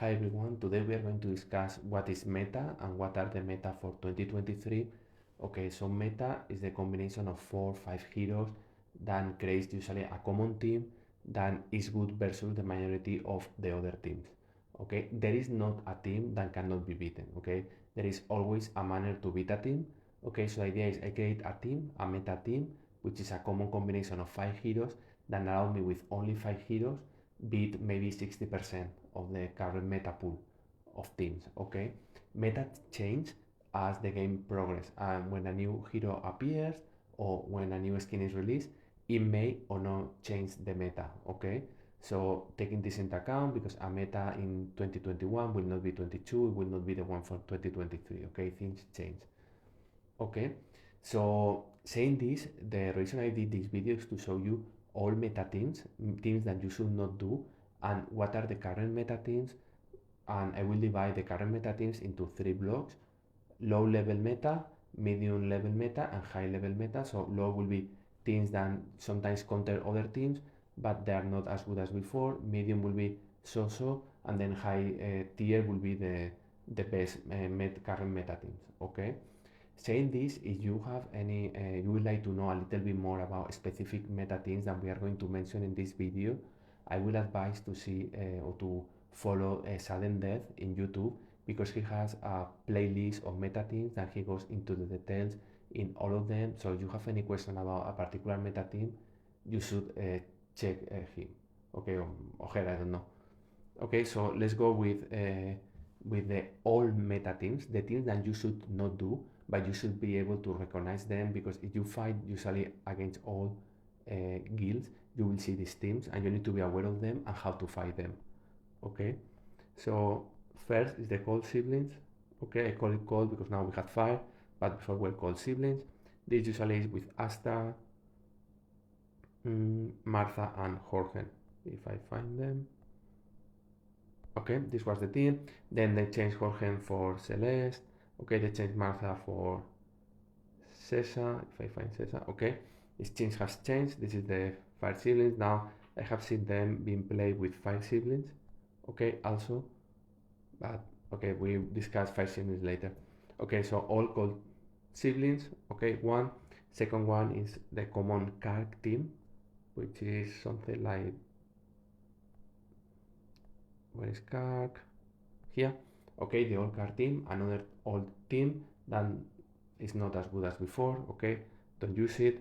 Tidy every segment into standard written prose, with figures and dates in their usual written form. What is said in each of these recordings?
Hi everyone, today we are going to discuss what is meta and what are the meta for 2023. Okay, so meta is the combination of 4-5 heroes that creates usually a common team that is good versus the majority of the other teams. Okay, there is not a team that cannot be beaten. Okay, there is always a manner to beat a team. Okay, so the idea is I create a team, a meta team, which is a common combination of 5 heroes that allow me with only 5 heroes beat maybe 60% of the current meta pool of teams. Okay, meta change as the game progresses, and when a new hero appears or when a new skin is released, it may or not change the meta. Okay, so taking this into account, because a meta in 2021 will not be 22, it will not be the one for 2023. Okay, things change. Okay, so saying this, the reason I did this video is to show you all meta teams, teams that you should not do, and what are the current meta teams. And I will divide the current meta teams into 3 blocks: low level meta, medium level meta, and high level meta. So low will be teams that sometimes counter other teams, but they are not as good as before. Medium will be so-so, and then high tier will be the best current meta teams. Okay. Saying this, if you have any, you would like to know a little bit more about specific meta teams that we are going to mention in this video, I will advise to see or to follow Suddendeath in YouTube, because he has a playlist of meta teams that he goes into the details in all of them. So if you have any question about a particular meta team, you should check him. Okay, or her, I don't know. Okay, so let's go with the all meta teams, the teams that you should not do, but you should be able to recognize them, because if you fight usually against all guilds, you will see these teams and you need to be aware of them and how to fight them. Okay, so first is the cold siblings. Okay, I call it cold because now we had fire, but before we called siblings. This usually is with Asta, Martha, and Jorge, if I find them. Okay, this was the team. Then they changed Jorge for Celeste. Okay, they changed Martha for Cesar, if I find Cesar. Okay, this change has changed. This is the 5 siblings. Now I have seen them being played with 5 siblings. Okay, also, but okay, we discuss 5 siblings later. Okay, so all called siblings. Okay, one. Second one is the common card team, which is something like, where is card? Here. Okay, the old card team, another old team that is not as good as before. Okay, don't use it.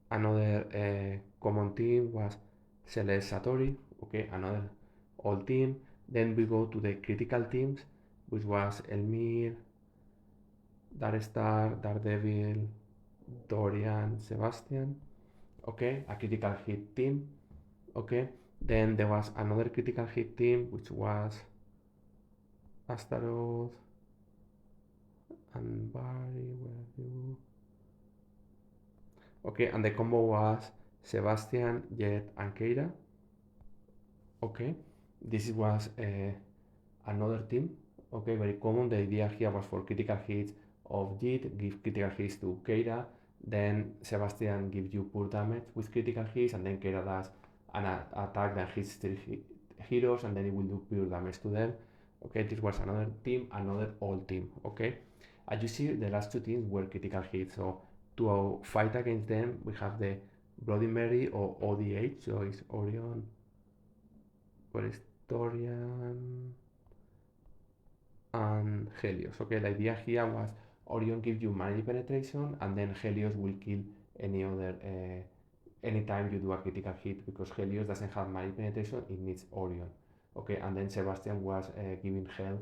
Another common team was Celeste Satori. Okay, another old team. Then we go to the critical teams, which was Elmir, Darstar, Daredevil, Dorian, Sebastian. Okay, a critical hit team. Okay, then there was another critical hit team, which was Astaroth and Barry. Where are you? Okay, and the combo was Sebastian, Jet, and Keira. Okay, this was another team. Okay, very common. The idea here was for critical hits of Jet, give critical hits to Keira, then Sebastian gives you poor damage with critical hits, and then Keira does an attack that hits 3 heroes, and then it will do pure damage to them. Okay, this was another team, another old team. Okay, as you see, the last 2 teams were critical hits, so to fight against them, we have the Bloody Mary or ODH, so it's Orion, where is Dorian, and Helios. Okay, the idea here was Orion gives you melee penetration, and then Helios will kill any other anytime you do a critical hit, because Helios doesn't have melee penetration, it needs Orion. Okay, and then Sebastian was giving health,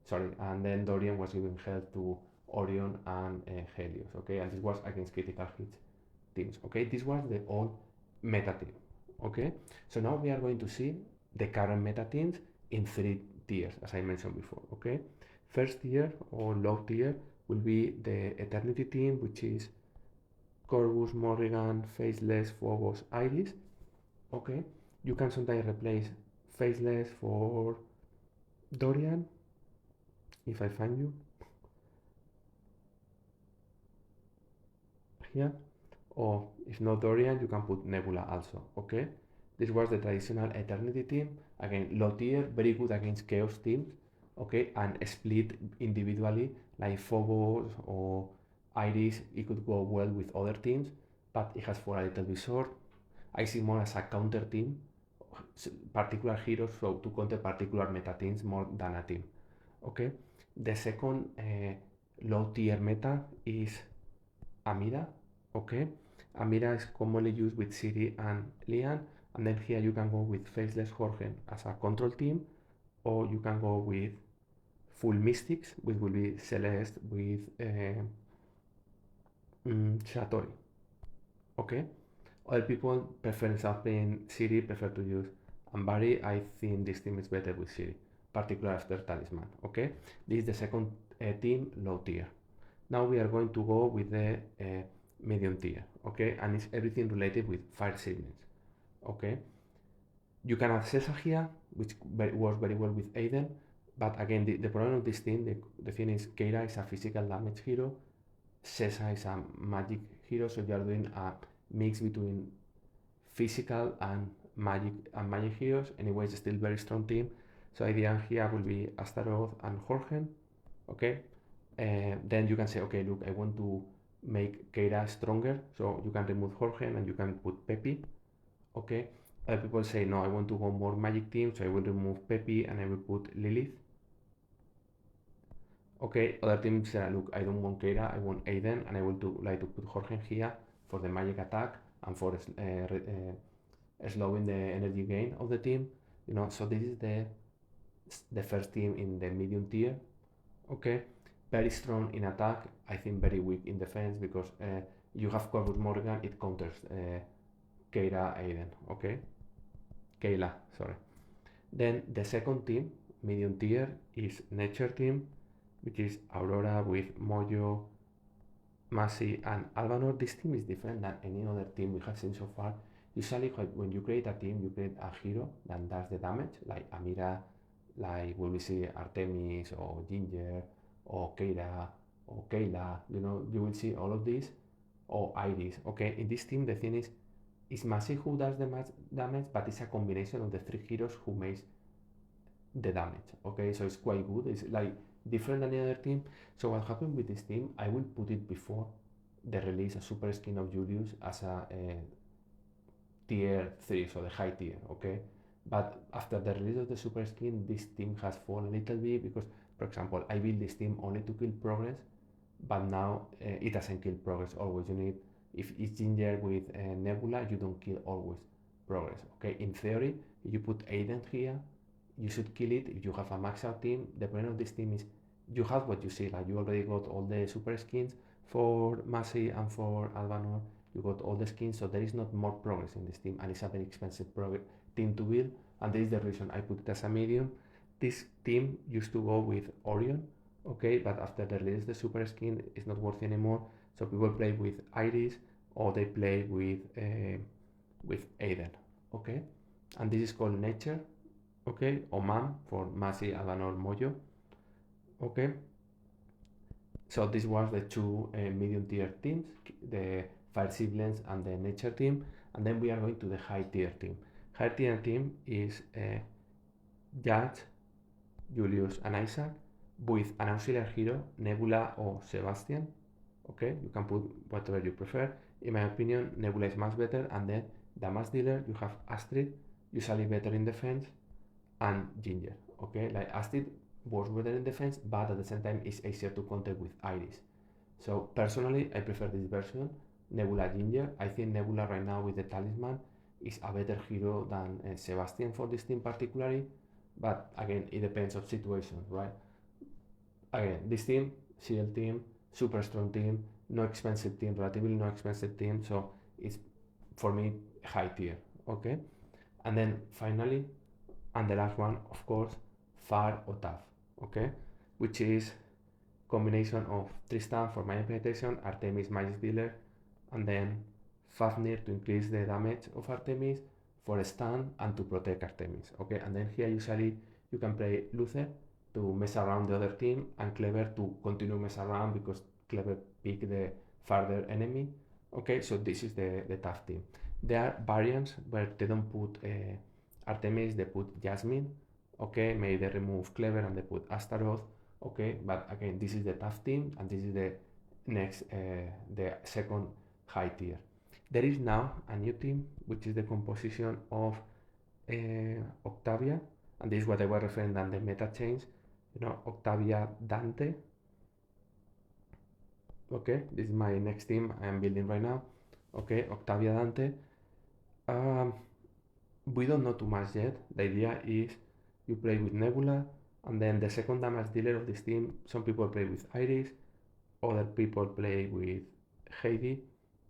sorry, and then Dorian was giving health to Orion and Helios. Okay, and this was against critical hits teams. Okay, this was the old meta team. Okay, so now we are going to see the current meta teams in 3 tiers, as I mentioned before. Okay, first tier or low tier will be the Eternity team, which is Corvus, Morrigan, Faceless, Phobos, Iris. Okay, you can sometimes replace Faceless for Dorian, if I find you here, or if not Dorian, you can put Nebula also. Okay, this was the traditional Eternity team. Again, low tier, very good against chaos teams, okay, and split individually, like Phobos or Iris, it could go well with other teams, but it has for a little bit short. I see more as a counter team, particular heroes, so to counter particular meta teams more than a team, okay. The second low tier meta is Amira, okay. Amira is commonly used with Siri and Lian, and then here you can go with Faceless Jorge as a control team, or you can go with full Mystics, which will be Celeste with Shatori, okay. Other people prefer, instead of playing Siri, prefer to use Ambari. I think this team is better with Siri, particularly after Talisman, okay. This is the second team, low tier. Now we are going to go with the medium tier, okay, and it's everything related with fire siblings, okay. You can have Cesa here, which works very well with Aiden, but again, the problem of this team, the thing is, Keira is a physical damage hero, Cesa is a magic hero, so you are doing a mix between physical and magic heroes. Anyway, it's still very strong team. So idea here will be Astaroth and Jorgen, okay. Then you can say, okay, look, I want to make Keira stronger, so you can remove Jorgen and you can put Pepi, okay. Other people say, no, I want to go more magic team, so I will remove Pepi and I will put Lilith, okay. Other teams say, look, I don't want Keira, I want Aiden, and I will like to put Jorgen here for the magic attack and for slowing the energy gain of the team, you know. So this is the first team in the medium tier, okay. Very strong in attack, I think very weak in defense, because you have Corvus Morgan, it counters Keira Aiden, okay. Kayla, sorry. Then the second team, medium tier, is Nature team, which is Aurora with Mojo, Masi, and Albanor. This team is different than any other team we have seen so far. Usually, when you create a team, you create a hero that does the damage, like Amira, like when we see Artemis or Ginger or Keira or Kayla, you know, you will see all of these, or Iris, okay. In this team, the thing is, it's Masi who does the damage, but it's a combination of the three heroes who makes the damage, okay. So it's quite good, it's like different than the other team. So what happened with this team, I will put it before the release, a super skin of Julius as a tier 3, so the high tier, okay. But after the release of the super skin, this team has fallen a little bit, because for example, I built this team only to kill progress, but now it doesn't kill progress always. You need, if it's Ginger with Nebula, you don't kill always progress, okay. In theory, if you put Aiden here, you should kill it if you have a max out team. The point of this team is you have what you see, like you already got all the super skins for Masi and for Albanor, you got all the skins, so there is not more progress in this team, and it's a very expensive team to build, and this is the reason I put it as a medium. This team used to go with Orion, okay, but after the release the super skin, it's not worth anymore, so people play with Iris or they play with Aiden, okay. And this is called Nature, okay, or Mam for Masi, Albanor, Mojo, okay. So this was the two medium tier teams, the Fire Siblings and the Nature team, and then we are going to the high tier team. High tier team is Judge, Julius, and Isaac, with an auxiliary hero, Nebula or Sebastian, okay. You can put whatever you prefer. In my opinion, Nebula is much better, and then Damage Dealer, you have Astrid, usually better in defense, and Ginger, okay. Like Astrid works better in defense, but at the same time it's easier to counter with Iris. So personally, I prefer this version, Nebula Ginger. I think Nebula right now with the Talisman is a better hero than Sebastian for this team particularly, but again, it depends on situations, right? Again, this team, CL team, super strong team, no expensive team, relatively no expensive team, so it's for me high tier, okay. And then finally, and the last one, of course, Far or Tough, okay, which is combination of Tristan for magic penetration, Artemis magic dealer, and then Fafnir to increase the damage of Artemis, for stun and to protect Artemis, okay. And then here usually you can play Luther to mess around the other team, and Clever to continue mess around, because Clever pick the farther enemy, okay. So this is the tough team. There are variants where they don't put Artemis, they put Jasmine, okay, maybe they remove Clever and they put Astaroth, okay, but again, this is the tough team, and this is the next, the second high tier. There is now a new team, which is the composition of Octavia, and this is what I was referring to the meta change, Octavia Dante, okay, this is my next team I am building right now, okay, Octavia Dante. Um, we don't know too much yet. The idea is you play with Nebula, and then the second damage dealer of this team, some people play with Iris, other people play with Heidi.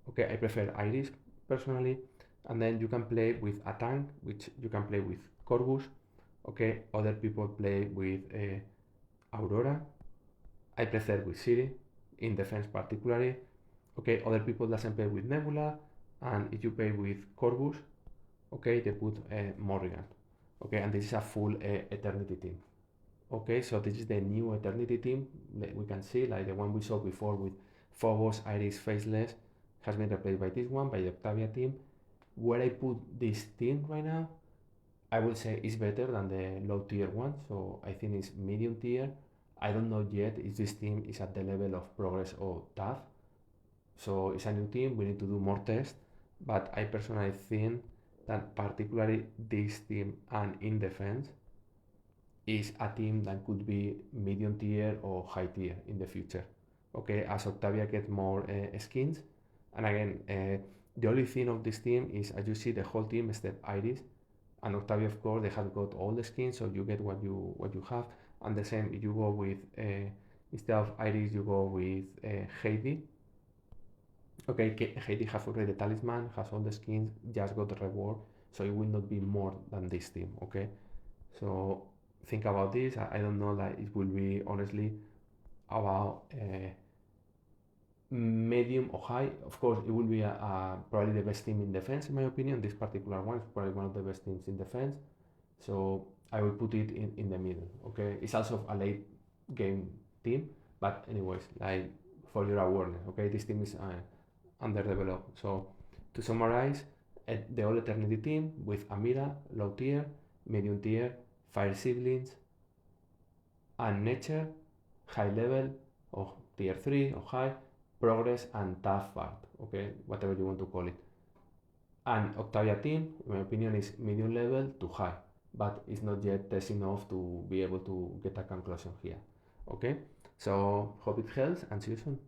Okay, I prefer Iris personally. And then you can play with a tank, which you can play with Corvus. Okay, other people play with Aurora. I prefer with Siri, in defense particularly. Okay, other people doesn't play with Nebula, and if you play with Corvus, okay, they put Morrigan. Okay, and this is a full Eternity team. Okay, so this is the new Eternity team. We can see, like the one we saw before with Phobos, Iris, Faceless, has been replaced by this one, by the Octavia team. Where I put this team right now, I will say it's better than the low tier one, so I think it's medium tier. I don't know yet if this team is at the level of Progress or Tough. So it's a new team, we need to do more tests, but I personally think that particularly this team and in defense is a team that could be medium tier or high tier in the future. Okay, as Octavia gets more skins, and again, the only thing of this team is, as you see, the whole team except Iris and Octavia, of course, they have got all the skins, so you get what you have. And the same, if you go with instead of Iris, you go with Heidi. Okay, Heidi has already the talisman, has all the skins, just got the reward, so it will not be more than this team. Okay, so think about this. I don't know that it will be honestly about medium or high. Of course, it will be probably the best team in defense, in my opinion. This particular one is probably one of the best teams in defense. So I will put it in the middle. Okay, it's also a late game team, but anyways, like for your awareness. Okay, this team is underdeveloped. So to summarize, the All Eternity team with Amira, low tier, medium tier, Fire Siblings, and Nature, high level, or tier 3 or high, Progress and Tough part, okay, whatever you want to call it. And Octavia team, in my opinion, is medium level to high, but it's not yet test enough to be able to get a conclusion here. Okay, so hope it helps and see you soon.